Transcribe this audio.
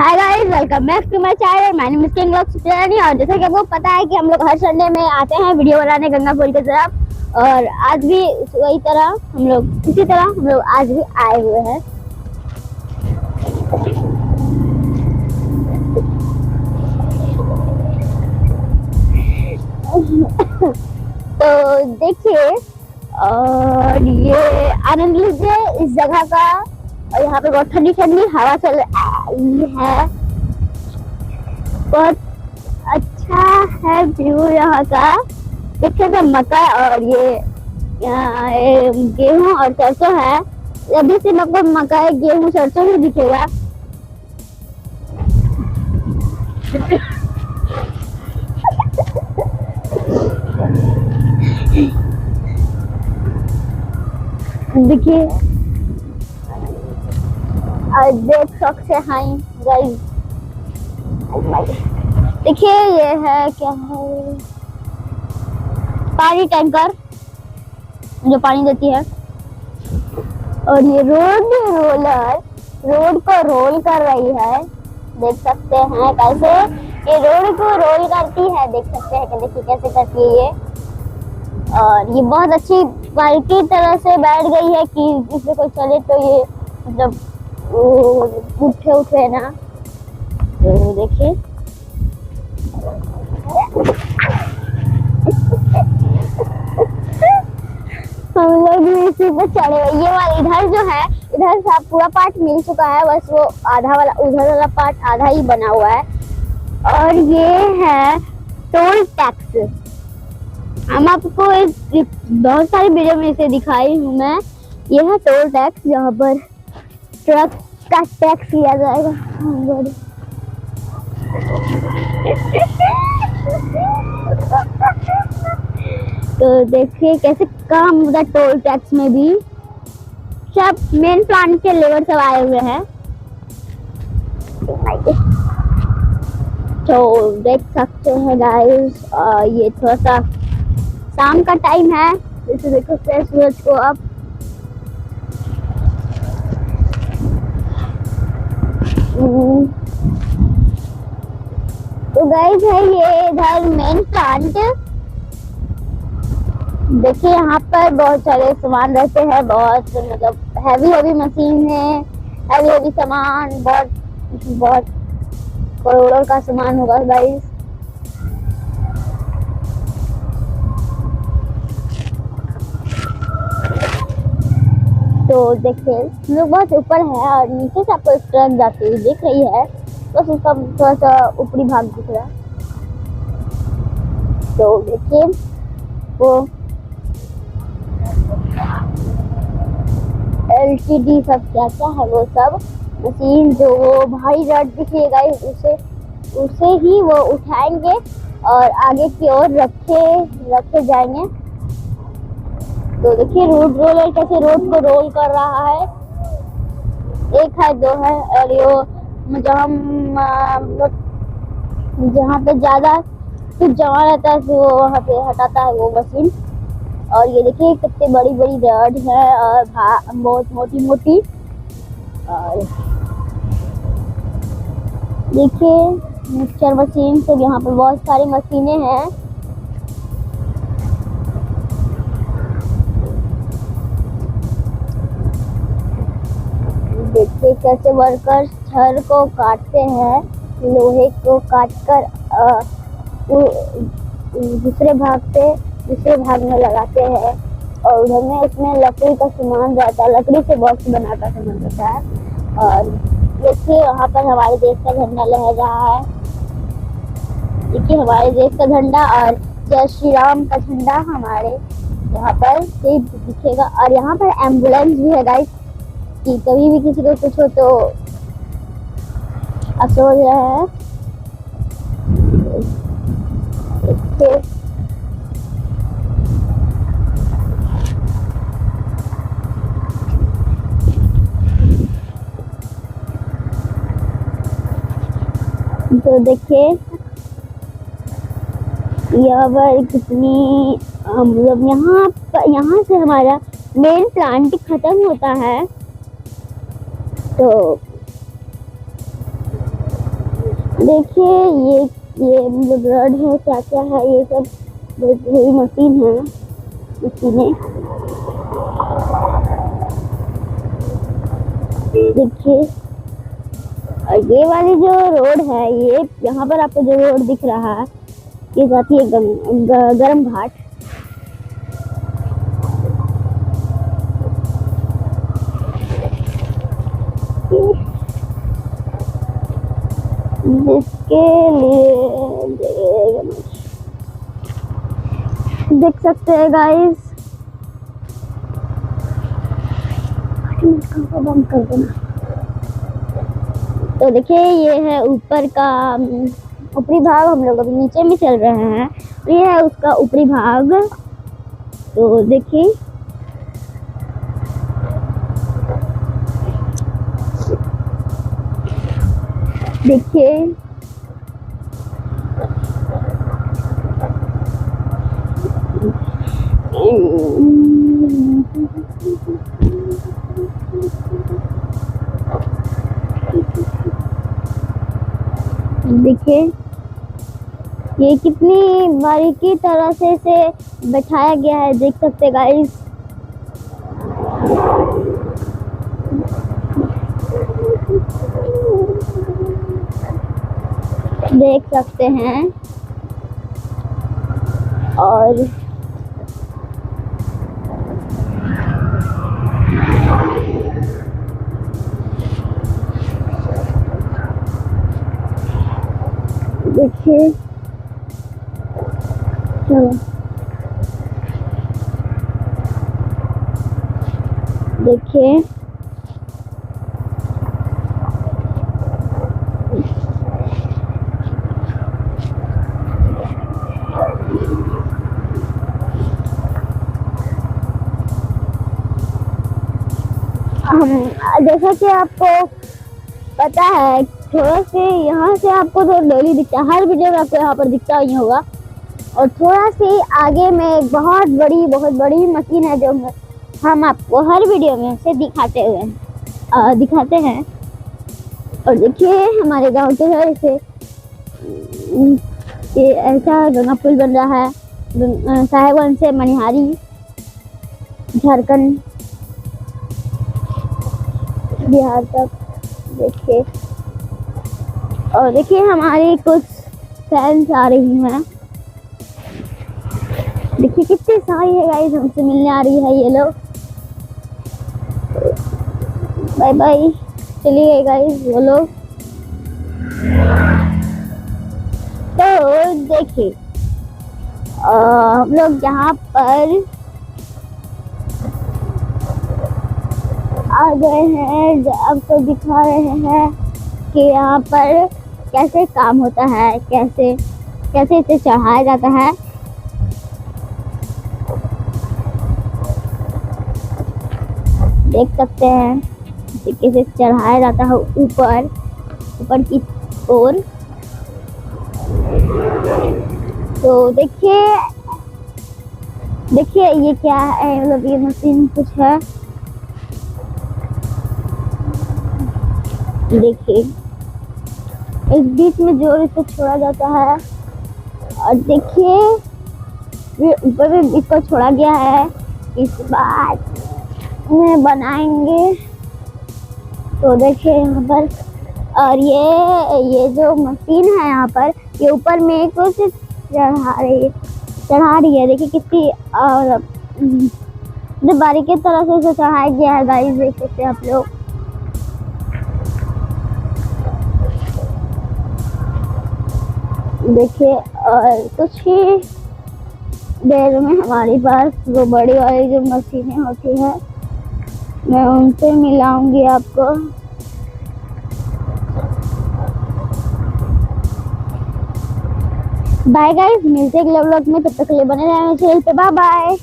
Hi guys, welcome back to my channel. My name is king vlogs Supriyani. और जैसा कि आपको पता है कि हम लोग हर संडे में आते हैं वीडियो बनाने गंगापुर की तरफ, और आज भी वही तरह इसी तरह हम लोग आज भी आए हुए हैं। तो देखिए, और ये आनंद लीजिए इस जगह का। और यहाँ पे बहुत ठंडी ठंडी हवा चल रही है, बहुत अच्छा है व्यू यहाँ का। पीछे से मक्का और ये गेहूं और सरसों है। अभी से आपको मक्का, गेहूं, सरसों ही दिखेगा। देखिए, देख सकते हैं गाइस। देखिए, ये है क्या है, पानी टैंकर जो पानी देती है। और ये रोड को रोल कर रही है। देख सकते हैं कैसे ये रोड को रोल करती है। देख सकते हैं कि देखिए कैसे करती है ये। और ये बहुत अच्छी बारीकी तरह से बैठ गई है कि इसमें कोई चले तो ये मतलब उठे ना। तो देखिए, हम लोग भी इसी पे चढ़े हुए। ये वाला इधर जो है, इधर से पूरा पार्ट मिल चुका है, बस वो आधा वाला, उधर वाला पार्ट आधा ही बना हुआ है। और ये है टोल टैक्स। हम आपको बहुत सारी वीडियो में इसे दिखाई हूँ मैं। ये है टोल टैक्स, जहाँ पर ट्रक का टैक्स लिया जाएगा। तो देखिए कैसे काम होता है टोल टैक्स में भी। सब मेन प्लान के लेबर सब आए हुए हैं। तो देख सकते हैं गाइस, ये थोड़ा सा शाम का टाइम है। जैसे देखो सूरज को अब तो गाइस है ये इधर मेन प्लांट। देखिए, यहाँ पर बहुत सारे सामान रहते हैं, बहुत मतलब हैवी मशीन है, हैवी सामान, बहुत करोड़ों का सामान होगा गाइस। तो देखिए, हम लोग बहुत ऊपर है और नीचे से आपको ट्रक जाती हुई दिख रही है, बस उसका थोड़ा सा ऊपरी भाग दिख रहा है। तो देखिए, वो LCD सब क्या क्या है, वो सब मशीन जो वो भारी रड दिखेगा उसे ही वो उठाएंगे और आगे की ओर रखे जाएंगे। तो देखिए रोड रोलर कैसे रोड को रोल कर रहा है। एक है, दो है, और ये जहाँ पे ज्यादा कुछ जमा रहता है वो वहाँ पे हटाता है वो मशीन। और ये देखिए कितनी बड़ी बड़ी रड है और बहुत मोटी। और देखिए मिक्सचर मशीन सब, यहाँ पे बहुत सारी मशीनें हैं। देखिए कैसे वर्कर्स छड़ को काटते हैं, लोहे को काटकर दूसरे भाग में लगाते हैं। और उधर में इसमें लकड़ी का सामान रहता है, लकड़ी से बॉक्स बनाकर सामान रहता है। और देखिए वहाँ पर हमारे देश का झंडा लहर रहा है। देखिए हमारे देश का झंडा और जय श्री राम का झंडा हमारे यहाँ पर सिर्फ दिखेगा। और यहाँ पर एम्बुलेंस भी है गाइस, कि कभी भी किसी को कुछ हो तो अफसोस है। तो देखिए यहाँ पर कितनी मतलब यहाँ से हमारा मेन प्लांट खत्म होता है। तो देखिए ये मतलब रड है, क्या क्या है ये सब, यही मशीन है, मशीनें। देखिए और ये वाली जो रोड है, ये यहाँ पर आपको जो रोड दिख रहा है, ये जाती है गरम घाट। जिसके लिए देख सकते हैं गाइस, बंद कर देना। तो देखिए ये है ऊपर का ऊपरी भाग, हम लोग अभी नीचे में चल रहे हैं, ये है उसका ऊपरी भाग। तो देखिए देखिए देखिए ये कितनी बारीकी तरह से इसे बैठाया गया है, देख सकते हैं गाइस। देख सकते हैं। और देखिए चलो देखिए जैसा कि आपको पता है, थोड़ा से यहाँ से आपको तो डेली दिखता है, हर वीडियो में आपको यहाँ पर दिखता ही होगा। और थोड़ा से आगे में एक बहुत बड़ी मशीन है, जो हम आपको हर वीडियो में से दिखाते हैं। और देखिए हमारे गांव के घर से ये ऐसा गंगा पुल बन रहा है, साहेबगंज से मनिहारी, झारखंड, बिहार तक। देखिए और देखिए हमारी कुछ फैंस आ रही हैं, देखिए कितनी सारी है गाइस, हमसे मिलने आ रही है ये लोग। बाय बाय, चलिए गाइस वो लोग। तो देखिए हम लोग यहाँ पर आ गए हैं, आपको दिखा रहे हैं कि यहाँ पर कैसे काम होता है, कैसे कैसे इसे चढ़ाया जाता है। देख सकते हैं कैसे चढ़ाया जाता है ऊपर की ओर। तो देखिए ये क्या है, मतलब ये मशीन कुछ है। देखिए इस बीच में जोर से छोड़ा जाता है, और देखिए ऊपर में इसको छोड़ा गया है, इस बाद में बनाएंगे। तो देखिए यहाँ पर, और ये जो मशीन है यहाँ पर, ये ऊपर में कुछ चढ़ा रही है। देखिए कितनी और जो बारीकी तरह से इसे चढ़ाया गया है गाइस, देख सकते हैं आप लोग। देखिए और कुछ ही देर में हमारे पास वो बड़ी वाली जो मशीनें होती है, मैं उनसे मिलाऊंगी आपको। बाय गाइस, मिलते हैं अगले व्लॉग में, तब तक के लिए बने रहें मेरे चैनल पे। Bye bye.